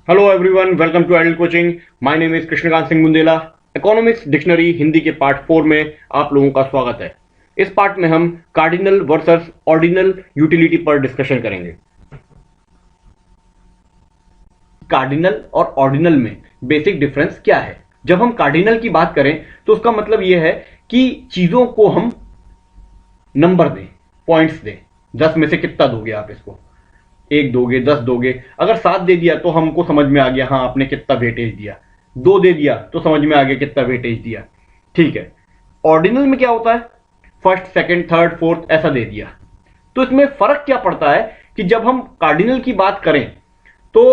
Hello everyone, welcome to Idol coaching. My name is Krishnakant Singh Bundela. Economics dictionary Hindi के part 4 में आप लोगों का स्वागत है। इस पार्ट में हम कार्डिनल वर्सेस ऑर्डिनल यूटिलिटी पर डिस्कशन करेंगे। कार्डिनल और ऑर्डिनल में बेसिक डिफरेंस क्या है? जब हम कार्डिनल की बात करें तो उसका मतलब यह है कि चीजों को हम नंबर दें, पॉइंट्स दें। 10 में से कितना दोगे आप इसको? 1 दोगे, 10 दोगे। अगर 7 दे दिया तो हमको समझ में आ गया, हाँ आपने कितना वेटेज दिया। 2 दे दिया तो समझ में आ गया कितना वेटेज दिया। ठीक है। ऑर्डिनल में क्या होता है? फर्स्ट, सेकंड, थर्ड, फोर्थ ऐसा दे दिया। तो इसमें फर्क क्या पड़ता है कि जब हम कार्डिनल की बात करें तो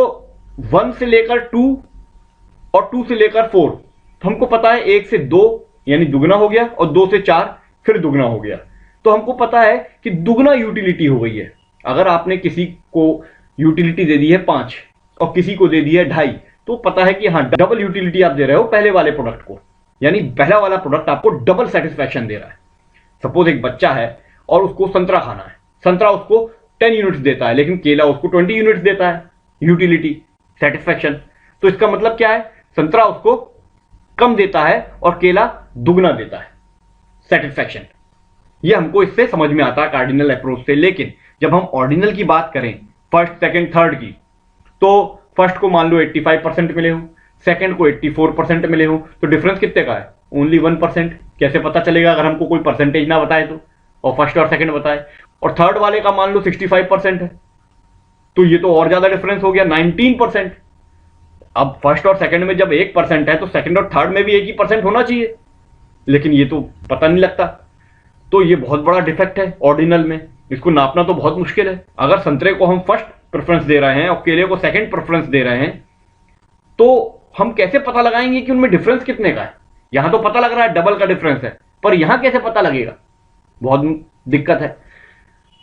1 से लेकर 2 और 2 से लेकर 4 तो हमको पता है 1 से 2 यानी दुगना हो गया, और 2 से 4 फिर दुगना हो गया। तो हमको पता है कि दुगना यूटिलिटी हो गई है। अगर आपने किसी को यूटिलिटी दे दी है 5 और किसी को दे दी है 2.5, तो पता है कि हाँ डबल यूटिलिटी आप दे रहे हो पहले वाले प्रोडक्ट को, यानी पहला वाला प्रोडक्ट आपको डबल सेटिस्फैक्शन दे रहा है। सपोज एक बच्चा है और उसको संतरा खाना है। संतरा उसको 10 यूनिट्स देता है, लेकिन केला उसको 20 यूनिट्स देता है। Utility, satisfaction. तो इसका मतलब क्या है? संतरा उसको कम देता है और केला दुगना देता है, सेटिस्फैक्शन। ये हमको इससे समझ में आता है कार्डिनल अप्रोच से। लेकिन जब हम ऑर्डिनल की बात करें, फर्स्ट, सेकंड, थर्ड की, तो फर्स्ट को मान लो 85% मिले हो, सेकंड को 84% मिले हो, तो डिफरेंस कितने का है? ओनली 1%। कैसे पता चलेगा अगर हमको कोई परसेंटेज ना बताए तो, और फर्स्ट और सेकंड बताए? और थर्ड वाले का मान लो 65% है, तो ये तो और ज्यादा डिफरेंस हो गया, 19%। अब फर्स्ट और सेकंड में जब 1% है तो सेकंड और थर्ड में भी 1% होना चाहिए, लेकिन ये तो पता नहीं लगता। तो ये बहुत बड़ा डिफेक्ट है ऑर्डिनल में। इसको नापना तो बहुत मुश्किल है। अगर संतरे को हम फर्स्ट प्रेफरेंस दे रहे हैं और केले को सेकंड प्रेफरेंस दे रहे हैं, तो हम कैसे पता लगाएंगे कि उनमें डिफरेंस कितने का है? यहां तो पता लग रहा है डबल का डिफरेंस है, पर यहां कैसे पता लगेगा? बहुत दिक्कत है।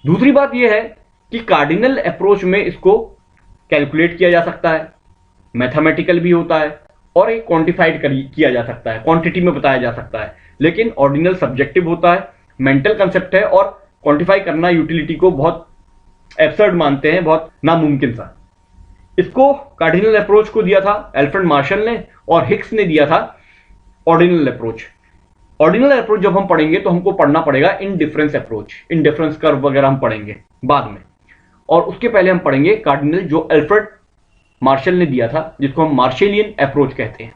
दूसरी बात यह है कि कार्डिनल अप्रोच में इसको कैलकुलेट किया जा सकता है, मैथमेटिकल भी होता है, और एक क्वांटिफाइड किया जा सकता है, क्वांटिटी में बताया जा सकता है। लेकिन ऑर्डिनल सब्जेक्टिव होता है, मेंटल कंसेप्ट है, और क्वांटिफाई करना यूटिलिटी को बहुत एब्सर्ड मानते हैं, बहुत नामुमकिन सा। इसको कार्डिनल अप्रोच को दिया था अल्फ्रेड मार्शल ने, और हिक्स ने दिया था ऑर्डिनल अप्रोच। ऑर्डिनल अप्रोच जब हम पढ़ेंगे तो हमको पढ़ना पड़ेगा इनडिफरेंस अप्रोच, इनडिफरेंस कर्व वगैरह हम पढ़ेंगे बाद में। और उसके पहले हम पढ़ेंगे कार्डिनल, जो अल्फ्रेड मार्शल ने दिया था, जिसको हम मार्शलियन अप्रोच कहते हैं।